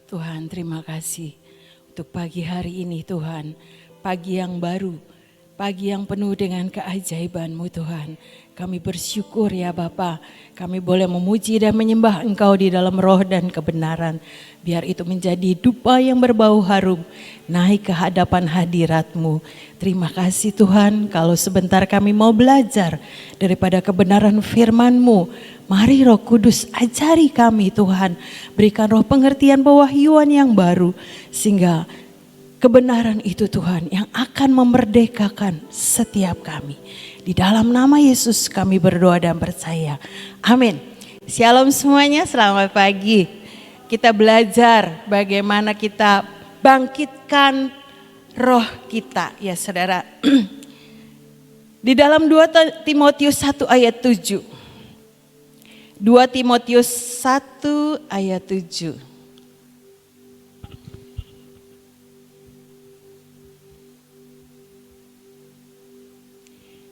Tuhan, terima kasih untuk pagi hari ini Tuhan. Pagi yang baru, pagi yang penuh dengan keajaiban-Mu Tuhan. Kami bersyukur ya Bapa, kami boleh memuji dan menyembah Engkau di dalam roh dan kebenaran. Biar itu menjadi dupa yang berbau harum, naik ke hadapan hadirat-Mu. Terima kasih Tuhan, kalau sebentar kami mau belajar daripada kebenaran firman-Mu. Mari Roh Kudus ajari kami Tuhan, berikan roh pengertian pewahyuan yang baru. Sehingga kebenaran itu Tuhan yang akan memerdekakan setiap kami. Di dalam nama Yesus kami berdoa dan percaya. Amin. Shalom semuanya, selamat pagi. Kita belajar bagaimana kita bangkitkan roh kita ya saudara. Di dalam 2 Timotius 1 ayat 7. 2 Timotius 1 ayat 7.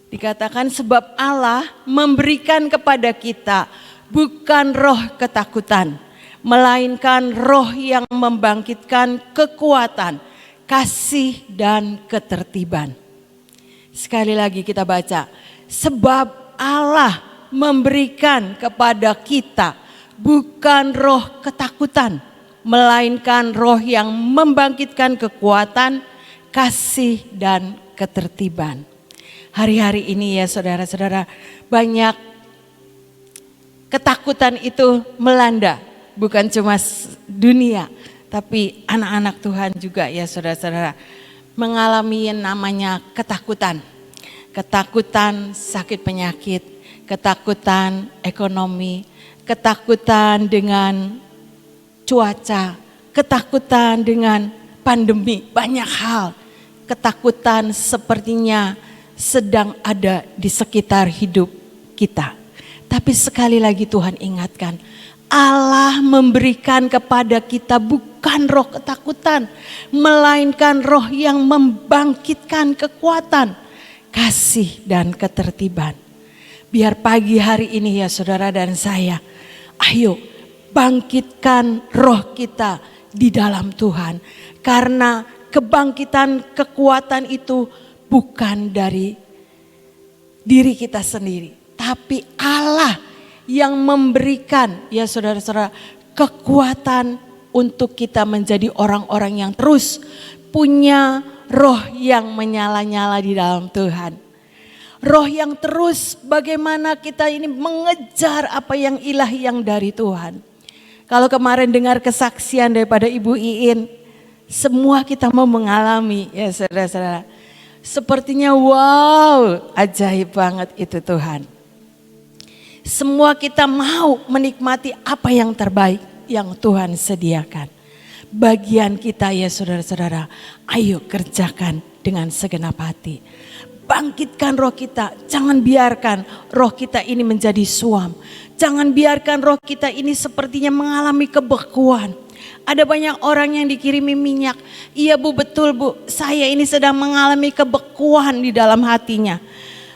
Dikatakan sebab Allah memberikan kepada kita bukan roh ketakutan, melainkan roh yang membangkitkan kekuatan, kasih dan ketertiban. Sekali lagi kita baca, sebab Allah memberikan kepada kita bukan roh ketakutan, melainkan roh yang membangkitkan kekuatan, kasih dan ketertiban. Hari-hari ini ya saudara-saudara, banyak ketakutan itu melanda. Bukan cuma dunia, tapi anak-anak Tuhan juga ya saudara-saudara. Mengalami yang namanya ketakutan. Ketakutan sakit penyakit, ketakutan ekonomi, ketakutan dengan cuaca, ketakutan dengan pandemi, banyak hal. Ketakutan sepertinya sedang ada di sekitar hidup kita. Tapi sekali lagi Tuhan ingatkan, Allah memberikan kepada kita bukan roh ketakutan, melainkan roh yang membangkitkan kekuatan, kasih dan ketertiban. Biar pagi hari ini ya saudara dan saya, ayo bangkitkan roh kita di dalam Tuhan. Karena kebangkitan kekuatan itu bukan dari diri kita sendiri, tapi Allah yang memberikan ya saudara-saudara kekuatan untuk kita menjadi orang-orang yang terus punya roh yang menyala-nyala di dalam Tuhan. Roh yang terus bagaimana kita ini mengejar apa yang ilahi yang dari Tuhan. Kalau kemarin dengar kesaksian daripada Ibu Iin, semua kita mau mengalami ya saudara-saudara. Sepertinya wow, ajaib banget itu Tuhan. Semua kita mau menikmati apa yang terbaik yang Tuhan sediakan. Bagian kita ya saudara-saudara, ayo kerjakan dengan segenap hati. Bangkitkan roh kita, jangan biarkan roh kita ini menjadi suam. Jangan biarkan roh kita ini sepertinya mengalami kebekuan. Ada banyak orang yang dikirimi minyak. Iya Bu, betul Bu, saya ini sedang mengalami kebekuan di dalam hatinya.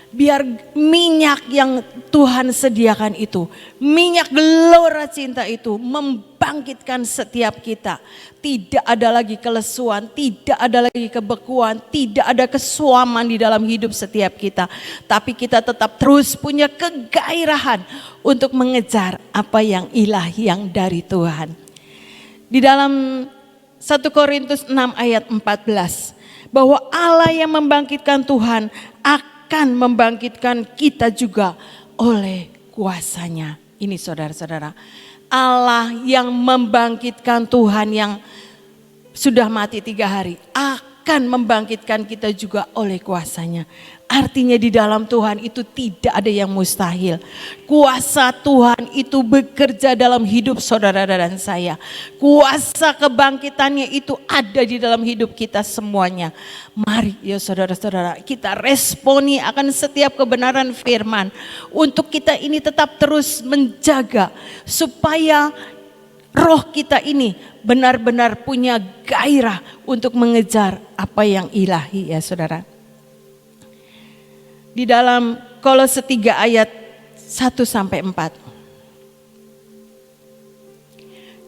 Biar minyak yang Tuhan sediakan itu, minyak gelora cinta itu membangkitkan setiap kita. Tidak ada lagi kelesuan, tidak ada lagi kebekuan, tidak ada kesuaman di dalam hidup setiap kita. Tapi kita tetap terus punya kegairahan untuk mengejar apa yang ilahi yang dari Tuhan. Di dalam 1 Korintus 6 ayat 14, bahwa Allah yang membangkitkan Tuhan akan membangkitkan kita juga oleh kuasanya. Ini saudara-saudara, Allah yang membangkitkan Tuhan yang sudah mati 3 hari akan membangkitkan kita juga oleh kuasanya. Artinya di dalam Tuhan itu tidak ada yang mustahil. Kuasa Tuhan itu bekerja dalam hidup saudara dan saya. Kuasa kebangkitannya itu ada di dalam hidup kita semuanya. Mari ya saudara-saudara, kita responi akan setiap kebenaran firman. Untuk kita ini tetap terus menjaga supaya roh kita ini benar-benar punya gairah untuk mengejar apa yang ilahi ya saudara. Di dalam Kolose 3 ayat 1-4.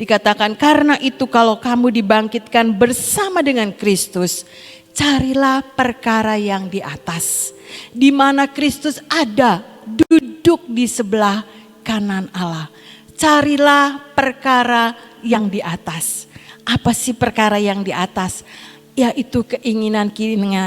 dikatakan, karena itu kalau kamu dibangkitkan bersama dengan Kristus, carilah perkara yang di atas, di mana Kristus ada, duduk di sebelah kanan Allah. Carilah perkara yang di atas. Apa sih perkara yang di atas? Yaitu keinginan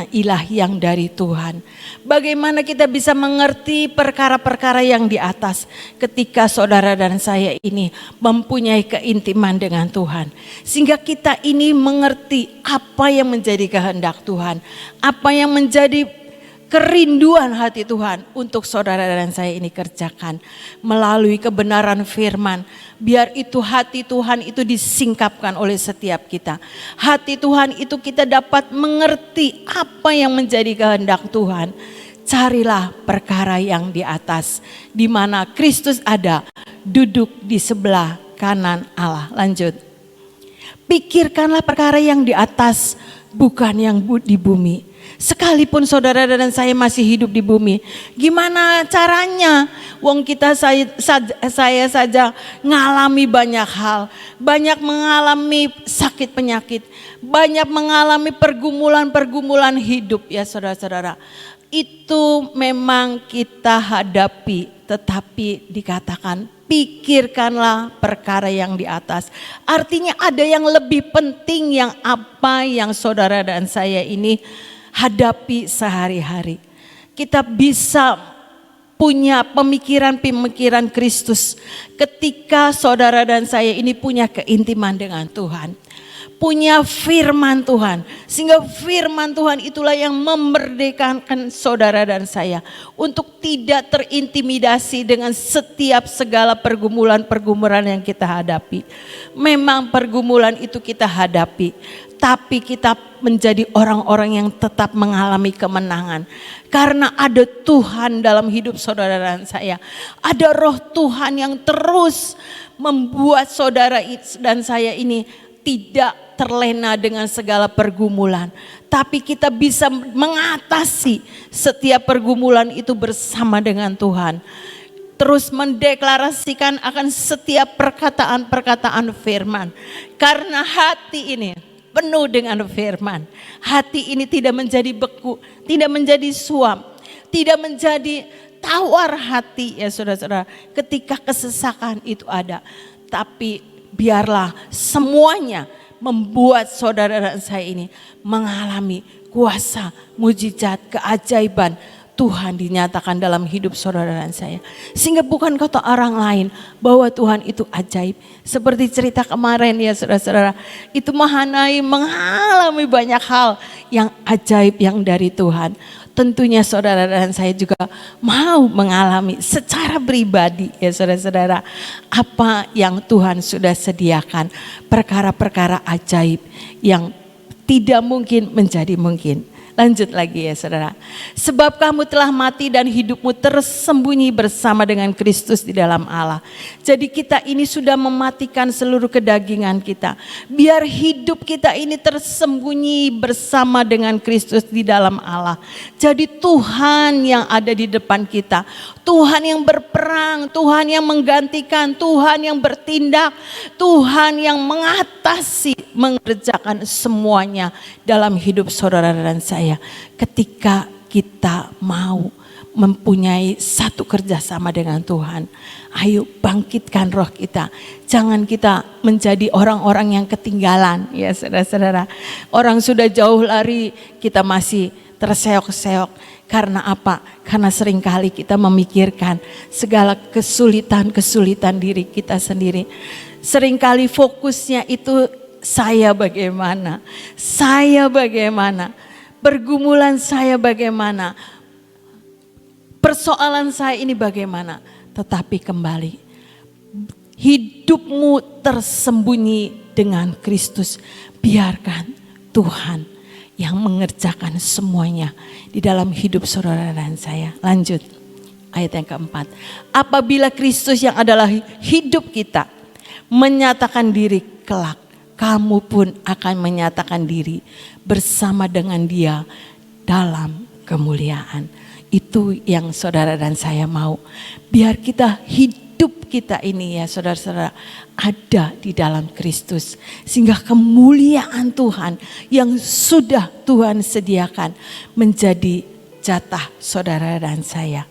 ilahi yang dari Tuhan. Bagaimana kita bisa mengerti perkara-perkara yang di atas ketika saudara dan saya ini mempunyai keintiman dengan Tuhan. Sehingga kita ini mengerti apa yang menjadi kehendak Tuhan, apa yang menjadi kerinduan hati Tuhan untuk saudara dan saya ini kerjakan melalui kebenaran firman. Biar itu hati Tuhan itu disingkapkan oleh setiap kita. Hati Tuhan itu kita dapat mengerti apa yang menjadi kehendak Tuhan. Carilah perkara yang di atas, di mana Kristus ada, duduk di sebelah kanan Allah. Lanjut. Pikirkanlah perkara yang di atas, bukan yang di bumi. Sekalipun saudara dan saya masih hidup di bumi, gimana caranya? Wong kita saya saja ngalami banyak hal, banyak mengalami sakit penyakit, banyak mengalami pergumulan hidup ya saudara-saudara. Itu memang kita hadapi, tetapi dikatakan pikirkanlah perkara yang di atas. Artinya ada yang lebih penting yang apa yang saudara dan saya ini hadapi sehari-hari. Kita bisa punya pemikiran Kristus ketika saudara dan saya ini punya keintiman dengan Tuhan. Punya firman Tuhan. Sehingga firman Tuhan itulah yang memerdekakan saudara dan saya. Untuk tidak terintimidasi dengan setiap segala pergumulan yang kita hadapi. Memang pergumulan itu kita hadapi. Tapi kita menjadi orang-orang yang tetap mengalami kemenangan. Karena ada Tuhan dalam hidup saudara dan saya. Ada roh Tuhan yang terus membuat saudara dan saya ini tidak terlena dengan segala pergumulan. Tapi kita bisa mengatasi setiap pergumulan itu bersama dengan Tuhan. Terus mendeklarasikan akan setiap perkataan-perkataan firman. Karena hati ini penuh dengan firman. Hati ini tidak menjadi beku, tidak menjadi suam, tidak menjadi tawar hati ya saudara-saudara. Ketika kesesakan itu ada. Tapi biarlah semuanya membuat saudara dan saya ini mengalami kuasa, mujizat, keajaiban Tuhan dinyatakan dalam hidup saudara dan saya. Sehingga bukan kata orang lain bahwa Tuhan itu ajaib. Seperti cerita kemarin ya saudara-saudara. Itu Mahanai mengalami banyak hal yang ajaib yang dari Tuhan. Tentunya saudara dan saya juga mau mengalami secara pribadi ya saudara-saudara. Apa yang Tuhan sudah sediakan. Perkara-perkara ajaib yang tidak mungkin menjadi mungkin. Lanjut lagi ya saudara. Sebab kamu telah mati dan hidupmu tersembunyi bersama dengan Kristus di dalam Allah. Jadi kita ini sudah mematikan seluruh kedagingan kita. Biar hidup kita ini tersembunyi bersama dengan Kristus di dalam Allah. Jadi Tuhan yang ada di depan kita. Tuhan yang berperang, Tuhan yang menggantikan, Tuhan yang bertindak, Tuhan yang mengatasi, mengerjakan semuanya dalam hidup saudara dan saya. Ketika kita mau mempunyai satu kerjasama dengan Tuhan, ayo bangkitkan roh kita. Jangan kita menjadi orang-orang yang ketinggalan ya saudara-saudara. Orang sudah jauh lari, kita masih terseok-seok. Karena apa? Karena seringkali kita memikirkan segala kesulitan diri kita sendiri. Seringkali fokusnya itu saya bagaimana, pergumulan saya bagaimana, persoalan saya ini bagaimana. Tetapi kembali, hidupmu tersembunyi dengan Kristus. Biarkan Tuhan yang mengerjakan semuanya di dalam hidup saudara dan saya. Lanjut, ayat yang keempat. Apabila Kristus yang adalah hidup kita menyatakan diri kelak, kamu pun akan menyatakan diri bersama dengan Dia dalam kemuliaan. Itu yang saudara dan saya mau. Biar kita hidup hidup kita ini ya saudara-saudara ada di dalam Kristus. Sehingga kemuliaan Tuhan yang sudah Tuhan sediakan menjadi jatah saudara dan saya.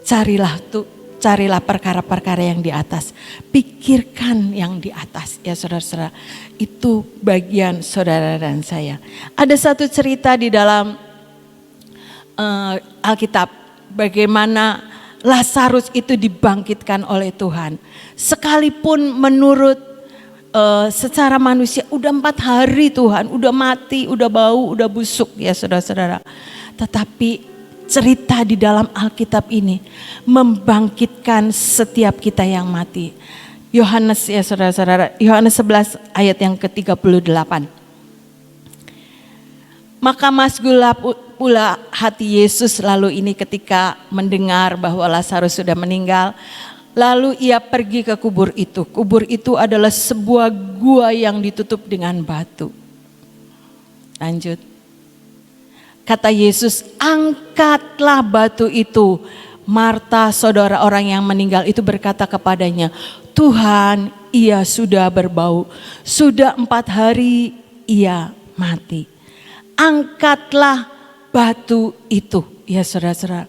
Carilah perkara-perkara yang di atas. Pikirkan yang di atas ya saudara-saudara. Itu bagian saudara dan saya. Ada satu cerita di dalam Alkitab. Bagaimana Lazarus itu dibangkitkan oleh Tuhan. Sekalipun menurut secara manusia udah 4 hari Tuhan. Udah mati, udah bau, udah busuk ya saudara-saudara. Tetapi cerita di dalam Alkitab ini membangkitkan setiap kita yang mati. Yohanes ya saudara-saudara, Yohanes 11 ayat yang ke-38. Maka masgullah pula hati Yesus lalu ini ketika mendengar bahwa Lazarus sudah meninggal. Lalu ia pergi ke kubur itu. Kubur itu adalah sebuah gua yang ditutup dengan batu. Lanjut. Kata Yesus, angkatlah batu itu. Marta, saudara orang yang meninggal itu berkata kepadanya, Tuhan, ia sudah berbau. Sudah 4 hari ia mati. Angkatlah batu itu. Ya saudara-saudara.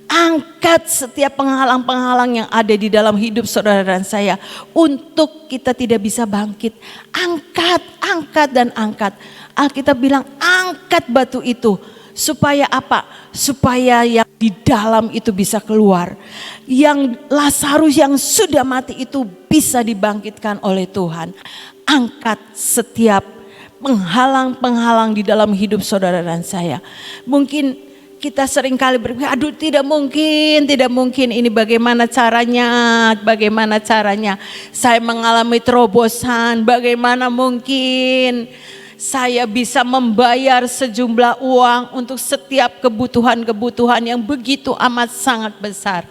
Angkat setiap penghalang-penghalang yang ada di dalam hidup saudara dan saya. Untuk kita tidak bisa bangkit. Angkat, angkat dan angkat. Alkitab bilang angkat batu itu. Supaya apa? Supaya yang di dalam itu bisa keluar. Yang Lazarus yang sudah mati itu bisa dibangkitkan oleh Tuhan. Angkat setiap penghalang-penghalang di dalam hidup saudara dan saya. Mungkin kita seringkali berpikir, aduh tidak mungkin ini bagaimana caranya saya mengalami terobosan, bagaimana mungkin saya bisa membayar sejumlah uang untuk setiap kebutuhan-kebutuhan yang begitu amat sangat besar.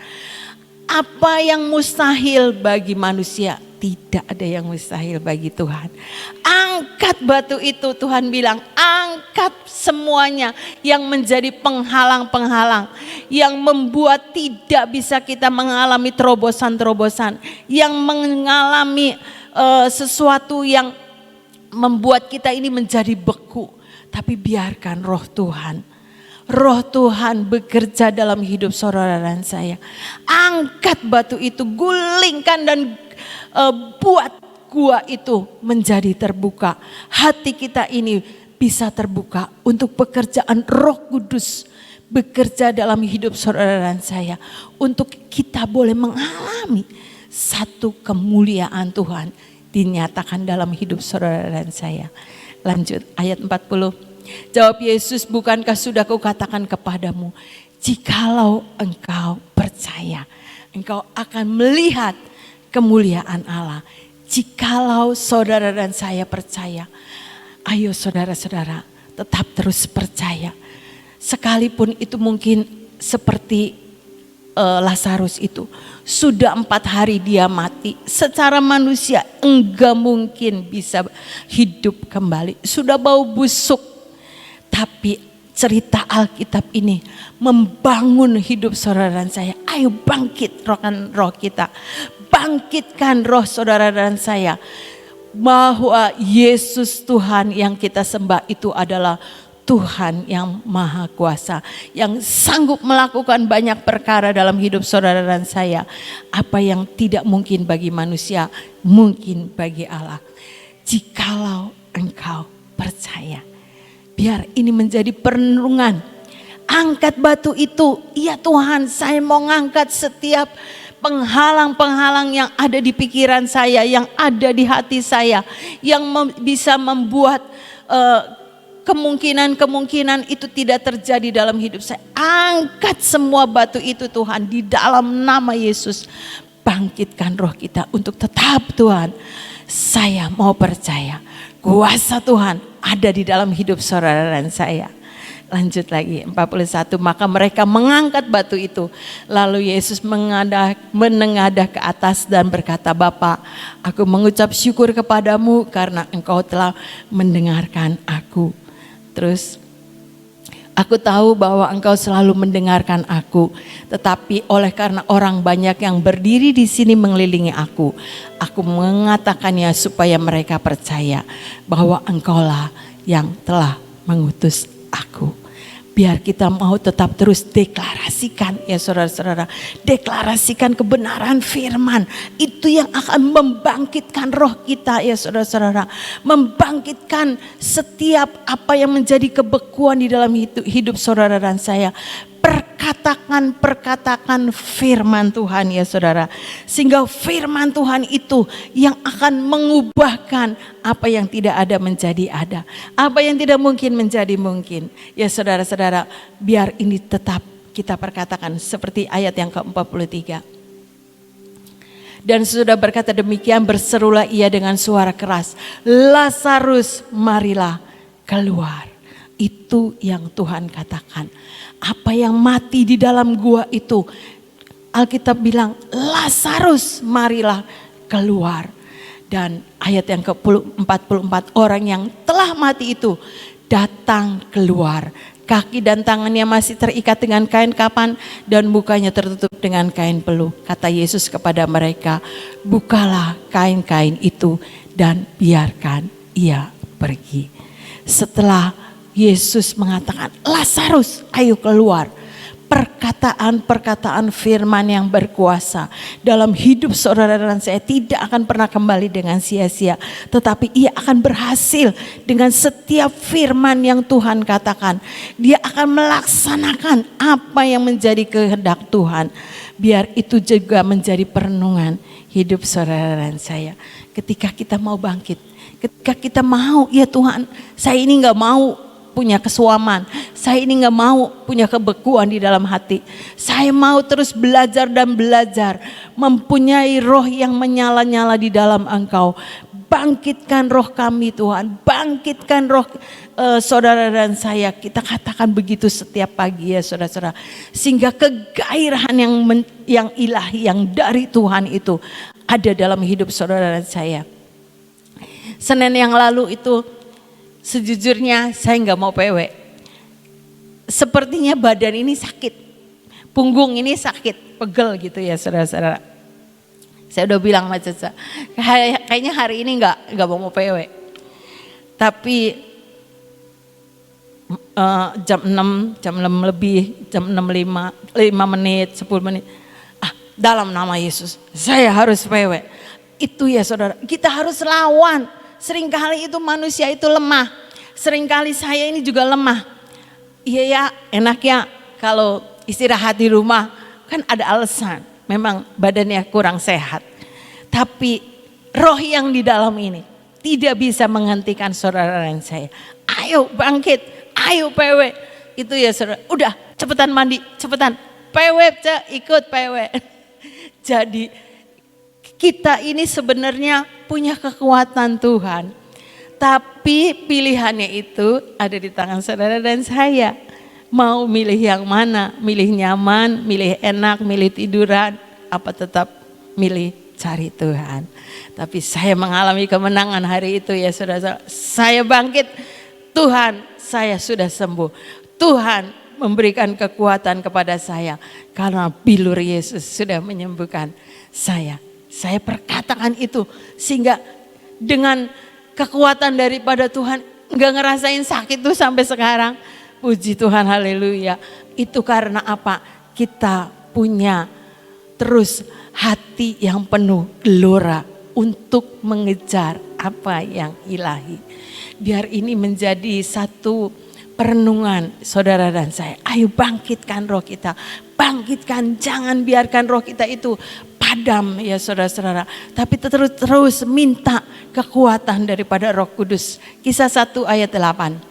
Apa yang mustahil bagi manusia? Tidak ada yang mustahil bagi Tuhan. Angkat batu itu, Tuhan bilang, angkat semuanya yang menjadi penghalang-penghalang. Yang membuat tidak bisa kita mengalami terobosan-terobosan. Yang mengalami sesuatu yang membuat kita ini menjadi beku. Tapi biarkan roh Tuhan bekerja dalam hidup saudara dan saya. Angkat batu itu, gulingkan dan buat gua itu menjadi terbuka. Hati kita ini bisa terbuka untuk pekerjaan Roh Kudus bekerja dalam hidup saudara dan saya. Untuk kita boleh mengalami satu kemuliaan Tuhan dinyatakan dalam hidup saudara dan saya. Lanjut ayat 40. Jawab Yesus, bukankah sudah kukatakan kepadamu, jikalau engkau percaya, engkau akan melihat kemuliaan Allah. Jikalau saudara dan saya percaya, ayo saudara-saudara tetap terus percaya. Sekalipun itu mungkin seperti Lazarus itu. Sudah 4 hari dia mati. Secara manusia enggak mungkin bisa hidup kembali. Sudah bau busuk. Tapi cerita Alkitab ini membangun hidup saudara dan saya. Ayo bangkit roh kita. Bangkitkan roh saudara dan saya. Bahwa Yesus Tuhan yang kita sembah itu adalah Tuhan yang maha kuasa. Yang sanggup melakukan banyak perkara dalam hidup saudara dan saya. Apa yang tidak mungkin bagi manusia, mungkin bagi Allah. Jikalau engkau percaya. Biar ini menjadi perenungan. Angkat batu itu. Ya Tuhan, saya mau ngangkat setiap penghalang-penghalang yang ada di pikiran saya, yang ada di hati saya, yang bisa membuat kemungkinan-kemungkinan itu tidak terjadi dalam hidup saya. Angkat semua batu itu Tuhan di dalam nama Yesus. Bangkitkan roh kita untuk tetap Tuhan. Saya mau percaya kuasa Tuhan ada di dalam hidup saudara dan saya. Lanjut lagi 41. Maka mereka mengangkat batu itu. Lalu Yesus menengadah ke atas dan berkata, Bapa, aku mengucap syukur kepadamu karena engkau telah mendengarkan aku. Terus Aku tahu bahwa Engkau selalu mendengarkan aku, tetapi oleh karena orang banyak yang berdiri di sini mengelilingi aku mengatakannya supaya mereka percaya bahwa Engkaulah yang telah mengutus aku. Biar kita mau tetap terus deklarasikan ya saudara-saudara. Deklarasikan kebenaran firman. Itu yang akan membangkitkan roh kita ya saudara-saudara. Membangkitkan setiap apa yang menjadi kebekuan di dalam hidup saudara dan saya. Perkatakan firman Tuhan ya saudara. Sehingga firman Tuhan itu yang akan mengubahkan apa yang tidak ada menjadi ada. Apa yang tidak mungkin menjadi mungkin. Ya saudara-saudara, biar ini tetap kita perkatakan seperti ayat yang ke-43. Dan sudah berkata demikian, berserulah ia dengan suara keras, Lazarus marilah keluar. Itu yang Tuhan katakan. Apa yang mati di dalam gua itu, Alkitab bilang Lazarus marilah keluar. Dan ayat yang ke-44, orang yang telah mati itu datang keluar. Kaki dan tangannya masih terikat dengan kain kapan dan mukanya tertutup dengan kain peluh. Kata Yesus kepada mereka, bukalah kain-kain itu dan biarkan ia pergi. Setelah Yesus mengatakan, Lazarus ayo keluar. Perkataan-perkataan firman yang berkuasa dalam hidup saudara dan saya tidak akan pernah kembali dengan sia-sia. Tetapi ia akan berhasil dengan setiap firman yang Tuhan katakan. Dia akan melaksanakan apa yang menjadi kehendak Tuhan. Biar itu juga menjadi perenungan hidup saudara dan saya. Ketika kita mau bangkit, ketika kita mau, ya Tuhan saya ini gak mau punya kesuaman. Saya ini gak mau punya kebekuan di dalam hati. Saya mau terus belajar dan belajar. Mempunyai roh yang menyala-nyala di dalam Engkau. Bangkitkan roh kami Tuhan. Bangkitkan roh saudara dan saya. Kita katakan begitu setiap pagi ya saudara-saudara. Sehingga kegairahan yang ilahi yang dari Tuhan itu ada dalam hidup saudara dan saya. Senin yang lalu itu sejujurnya saya nggak mau PW. Sepertinya badan ini sakit, punggung ini sakit, pegel gitu ya saudara-saudara. Saya udah bilang sama Caca, kayaknya hari ini nggak mau PW. Tapi jam 6 lebih, jam 6.05, 5 menit, 10 menit. Dalam nama Yesus, saya harus PW. Itu ya saudara, kita harus lawan. Seringkali itu manusia itu lemah. Seringkali saya ini juga lemah. Iya ya, enaknya kalau istirahat di rumah kan ada alasan. Memang badannya kurang sehat. Tapi roh yang di dalam ini tidak bisa menghentikan saudara dan saya. Ayo bangkit, ayo PW. Itu ya saudara, udah cepetan mandi, cepetan. PW, ikut PW. Jadi kita ini sebenarnya punya kekuatan Tuhan. Tapi pilihannya itu ada di tangan saudara dan saya. Mau milih yang mana? Milih nyaman, milih enak, milih tiduran. Apa tetap milih cari Tuhan. Tapi saya mengalami kemenangan hari itu ya saudara. Saya bangkit. Tuhan, saya sudah sembuh. Tuhan memberikan kekuatan kepada saya. Karena bilur Yesus sudah menyembuhkan saya. Saya perkatakan itu sehingga dengan kekuatan daripada Tuhan nggak ngerasain sakit tuh sampai sekarang. Puji Tuhan, haleluya. Itu karena apa? Kita punya terus hati yang penuh gelora untuk mengejar apa yang ilahi. Biar ini menjadi satu perenungan saudara dan saya. Ayo bangkitkan roh kita. Bangkitkan, jangan biarkan roh kita itu padam ya saudara-saudara. Tapi terus minta kekuatan daripada Roh Kudus. Kisah 1 ayat 8.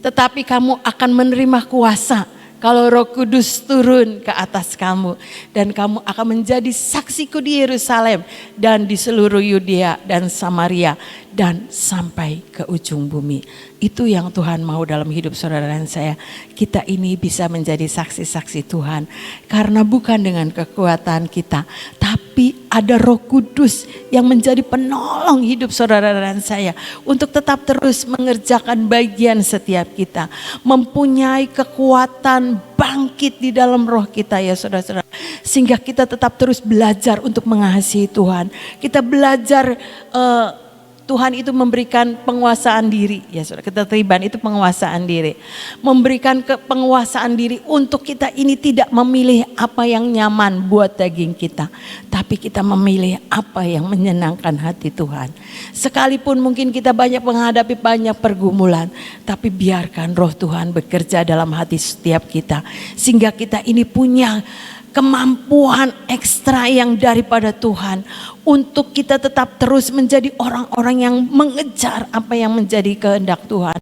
Tetapi kamu akan menerima kuasa kalau Roh Kudus turun ke atas kamu. Dan kamu akan menjadi saksiku di Yerusalem dan di seluruh Yudea dan Samaria dan sampai ke ujung bumi. Itu yang Tuhan mau dalam hidup saudara dan saya. Kita ini bisa menjadi saksi-saksi Tuhan. Karena bukan dengan kekuatan kita, tapi Tapi ada Roh Kudus yang menjadi penolong hidup saudara dan saya untuk tetap terus mengerjakan bagian setiap kita. Mempunyai kekuatan bangkit di dalam roh kita ya saudara-saudara. Sehingga kita tetap terus belajar untuk mengasihi Tuhan. Kita belajar Tuhan itu memberikan penguasaan diri, ya saudara, ketertiban itu penguasaan diri. Memberikan penguasaan diri untuk kita ini tidak memilih apa yang nyaman buat daging kita. Tapi kita memilih apa yang menyenangkan hati Tuhan. Sekalipun mungkin kita banyak menghadapi banyak pergumulan. Tapi biarkan roh Tuhan bekerja dalam hati setiap kita. Sehingga kita ini punya kemampuan ekstra yang daripada Tuhan untuk kita tetap terus menjadi orang-orang yang mengejar apa yang menjadi kehendak Tuhan.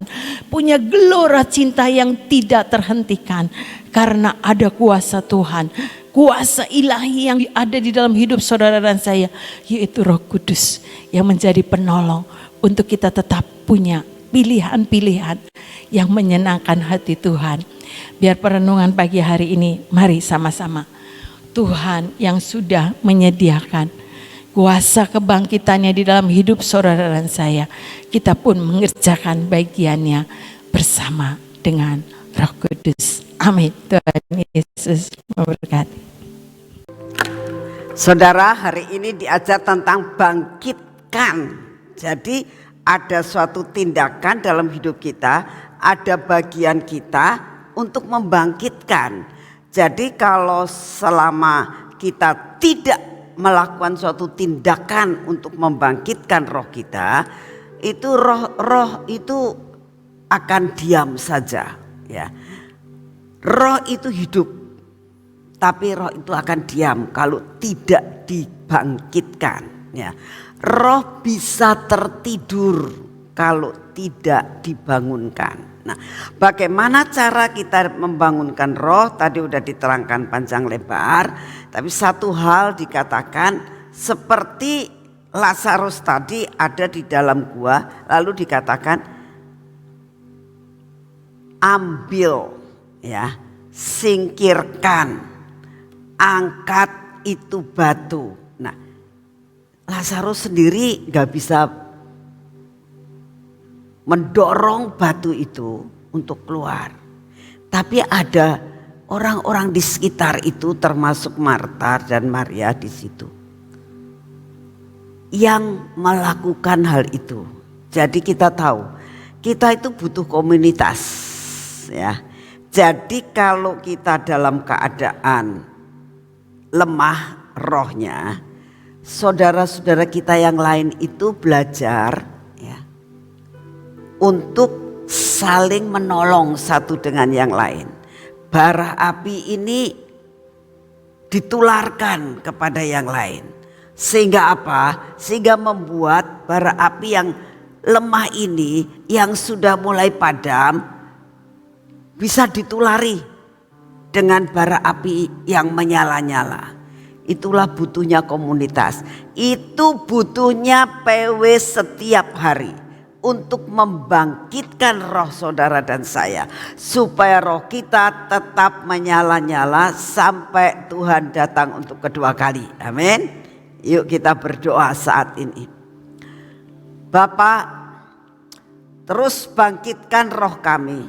Punya gelora cinta yang tidak terhentikan karena ada kuasa Tuhan. Kuasa ilahi yang ada di dalam hidup saudara dan saya, yaitu Roh Kudus yang menjadi penolong untuk kita tetap punya pilihan-pilihan yang menyenangkan hati Tuhan. Biar perenungan pagi hari ini, mari sama-sama. Tuhan yang sudah menyediakan kuasa kebangkitannya di dalam hidup saudara dan saya. Kita pun mengerjakan bagiannya bersama dengan Roh Kudus. Amin. Tuhan Yesus memberkati. Saudara, hari ini diajar tentang bangkitkan. Jadi ada suatu tindakan dalam hidup kita, ada bagian kita untuk membangkitkan. Jadi kalau selama kita tidak melakukan suatu tindakan untuk membangkitkan roh kita, itu roh itu akan diam saja, ya. Roh itu hidup, tapi roh itu akan diam kalau tidak dibangkitkan, ya. Roh bisa tertidur kalau tidak dibangunkan. Nah, bagaimana cara kita membangunkan roh? Tadi udah diterangkan panjang lebar. Tapi satu hal dikatakan seperti Lazarus tadi ada di dalam gua, lalu dikatakan ambil, ya, singkirkan, angkat itu batu. Nah, Lazarus sendiri gak bisa mendorong batu itu untuk keluar. Tapi ada orang-orang di sekitar itu termasuk Marta dan Maria di situ yang melakukan hal itu. Jadi kita tahu kita itu butuh komunitas, ya. Jadi kalau kita dalam keadaan lemah rohnya, saudara-saudara kita yang lain itu belajar untuk saling menolong satu dengan yang lain. Bara api ini ditularkan kepada yang lain. Sehingga apa? Sehingga membuat bara api yang lemah ini yang sudah mulai padam bisa ditulari dengan bara api yang menyala-nyala. Itulah butuhnya komunitas. Itu butuhnya PW setiap hari. Untuk membangkitkan roh saudara dan saya. Supaya roh kita tetap menyala-nyala sampai Tuhan datang untuk kedua kali. Amin. Yuk kita berdoa saat ini. Bapa, terus bangkitkan roh kami.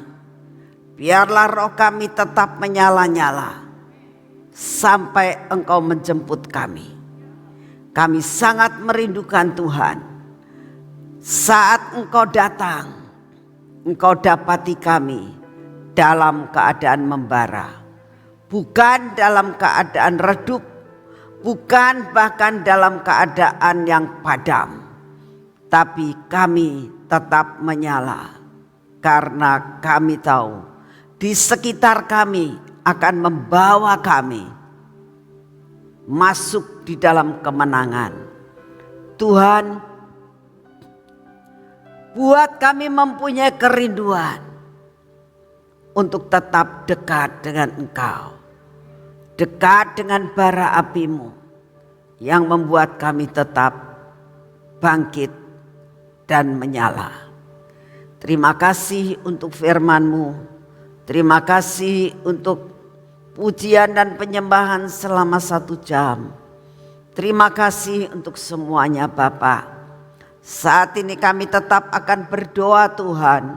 Biarlah roh kami tetap menyala-nyala. Sampai Engkau menjemput kami. Kami sangat merindukan Tuhan. Saat Engkau datang, Engkau dapati kami dalam keadaan membara. Bukan dalam keadaan redup, bukan bahkan dalam keadaan yang padam. Tapi kami tetap menyala. Karena kami tahu di sekitar kami akan membawa kami masuk di dalam kemenangan. Tuhan, buat kami mempunyai kerinduan untuk tetap dekat dengan Engkau. Dekat dengan bara api-Mu yang membuat kami tetap bangkit dan menyala. Terima kasih untuk firman-Mu. Terima kasih untuk pujian dan penyembahan selama 1 jam. Terima kasih untuk semuanya Bapak. Saat ini kami tetap akan berdoa Tuhan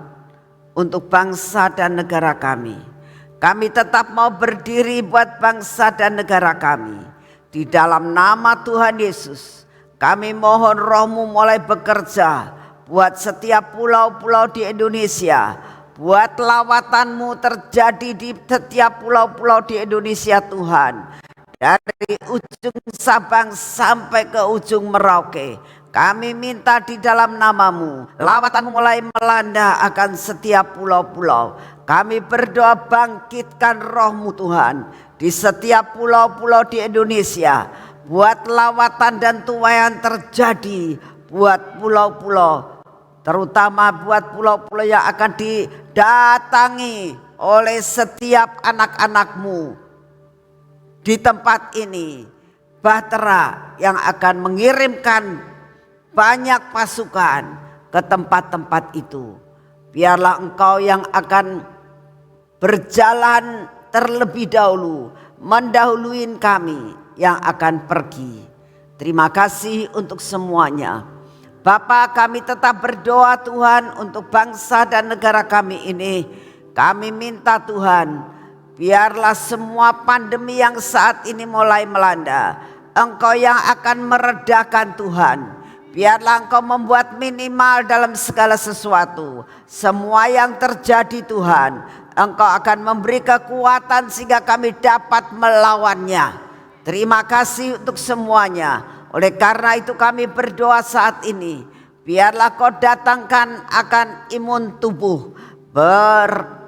untuk bangsa dan negara kami. Kami tetap mau berdiri buat bangsa dan negara kami. Di dalam nama Tuhan Yesus, kami mohon Roh-Mu mulai bekerja buat setiap pulau-pulau di Indonesia. Buat lawatan-Mu terjadi di setiap pulau-pulau di Indonesia Tuhan. Dari ujung Sabang sampai ke ujung Merauke, kami minta di dalam nama-Mu, lawatan-Mu mulai melanda akan setiap pulau-pulau. Kami berdoa bangkitkan Roh-Mu Tuhan di setiap pulau-pulau di Indonesia. Buat lawatan dan tuaian terjadi buat pulau-pulau, terutama buat pulau-pulau yang akan didatangi oleh setiap anak-anak-Mu di tempat ini. Bahtera yang akan mengirimkan banyak pasukan ke tempat-tempat itu. Biarlah Engkau yang akan berjalan terlebih dahulu, mendahuluin kami yang akan pergi. Terima kasih untuk semuanya. Bapa, kami tetap berdoa Tuhan untuk bangsa dan negara kami ini. Kami minta Tuhan, biarlah semua pandemi yang saat ini mulai melanda, Engkau yang akan meredakan Tuhan. Biarlah Engkau membuat minimal dalam segala sesuatu. Semua yang terjadi Tuhan, Engkau akan memberi kekuatan sehingga kami dapat melawannya. Terima kasih untuk semuanya. Oleh karena itu kami berdoa saat ini, biarlah Kau datangkan akan imun tubuh.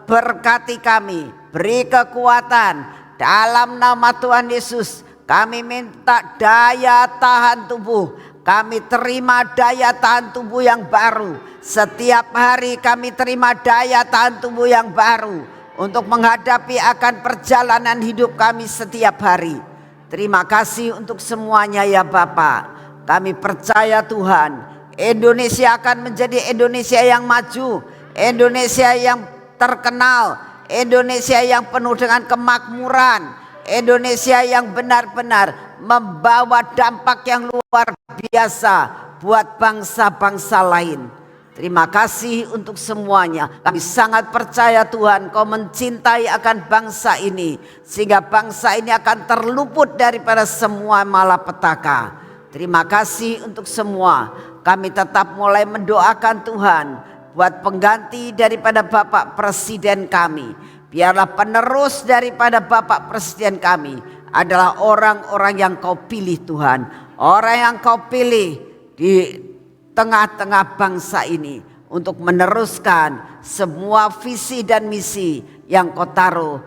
Berkati kami, beri kekuatan dalam nama Tuhan Yesus. Kami minta daya tahan tubuh. Kami terima daya tahan tubuh yang baru. Setiap hari kami terima daya tahan tubuh yang baru untuk menghadapi akan perjalanan hidup kami setiap hari. Terima kasih untuk semuanya ya Bapak. Kami percaya Tuhan, Indonesia akan menjadi Indonesia yang maju, Indonesia yang terkenal, Indonesia yang penuh dengan kemakmuran, Indonesia yang benar-benar membawa dampak yang luar biasa buat bangsa-bangsa lain. Terima kasih untuk semuanya. Kami sangat percaya Tuhan, Kau mencintai akan bangsa ini, sehingga bangsa ini akan terluput daripada semua malapetaka. Terima kasih untuk semua. Kami tetap mulai mendoakan Tuhan buat pengganti daripada Bapak Presiden kami. Biarlah penerus daripada Bapak Presiden kami adalah orang-orang yang Kau pilih Tuhan. Orang yang Kau pilih di tengah-tengah bangsa ini untuk meneruskan semua visi dan misi yang Kau taruh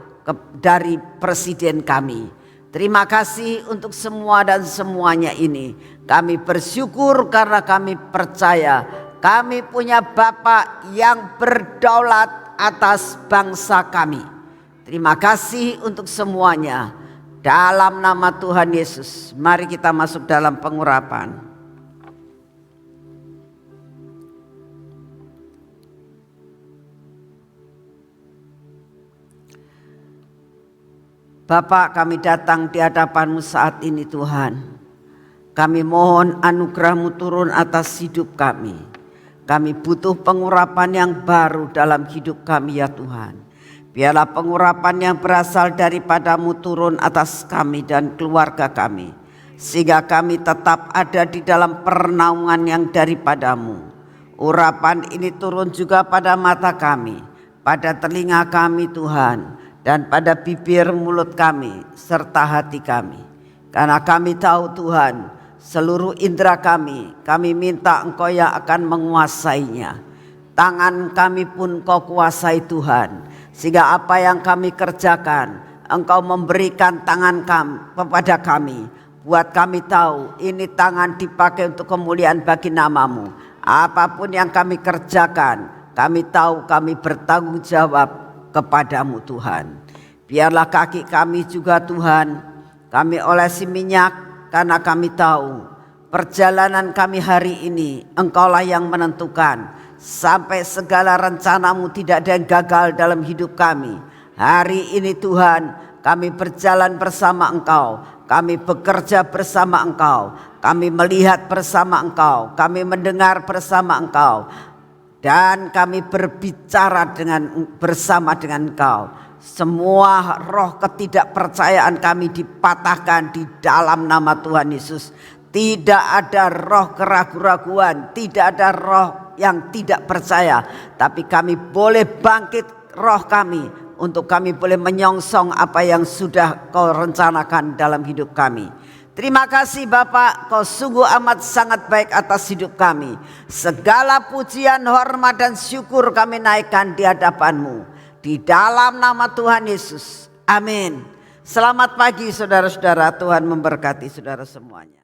dari Presiden kami. Terima kasih untuk semua dan semuanya ini. Kami bersyukur karena kami percaya kami punya Bapak yang berdaulat atas bangsa kami. Terima kasih untuk semuanya. Dalam nama Tuhan Yesus, mari kita masuk dalam pengurapan. Bapak, kami datang di hadapan-Mu saat ini Tuhan. Kami mohon anugerah-Mu turun atas hidup kami. Kami butuh pengurapan yang baru dalam hidup kami ya Tuhan. Biarlah pengurapan yang berasal daripada-Mu turun atas kami dan keluarga kami. Sehingga kami tetap ada di dalam pernaungan yang daripada-Mu. Urapan ini turun juga pada mata kami, pada telinga kami Tuhan, dan pada bibir mulut kami serta hati kami. Karena kami tahu Tuhan, seluruh indera kami minta Engkau yang akan menguasainya. Tangan kami pun Kau kuasai Tuhan, sehingga apa yang kami kerjakan Engkau memberikan tangan kami kepada kami. Buat kami tahu ini tangan dipakai untuk kemuliaan bagi nama-Mu. Apapun yang kami kerjakan, kami tahu kami bertanggung jawab kepada-Mu Tuhan. Biarlah kaki kami juga Tuhan, kami olesi minyak. Karena kami tahu perjalanan kami hari ini Engkaulah yang menentukan. Sampai segala rencana-Mu tidak ada yang gagal dalam hidup kami. Hari ini Tuhan kami berjalan bersama Engkau. kami bekerja bersama Engkau, kami melihat bersama Engkau, kami mendengar bersama Engkau, dan kami berbicara bersama dengan Engkau. Semua roh ketidakpercayaan kami dipatahkan di dalam nama Tuhan Yesus. Tidak ada roh keraguan-raguan, tidak ada roh yang tidak percaya, tapi kami boleh bangkit roh kami untuk kami boleh menyongsong apa yang sudah Kau rencanakan dalam hidup kami. Terima kasih Bapak, Kau sungguh amat sangat baik atas hidup kami. Segala pujian, hormat dan syukur kami naikkan di hadapan-Mu. Di dalam nama Tuhan Yesus. Amin. Selamat pagi saudara-saudara, Tuhan memberkati saudara semuanya.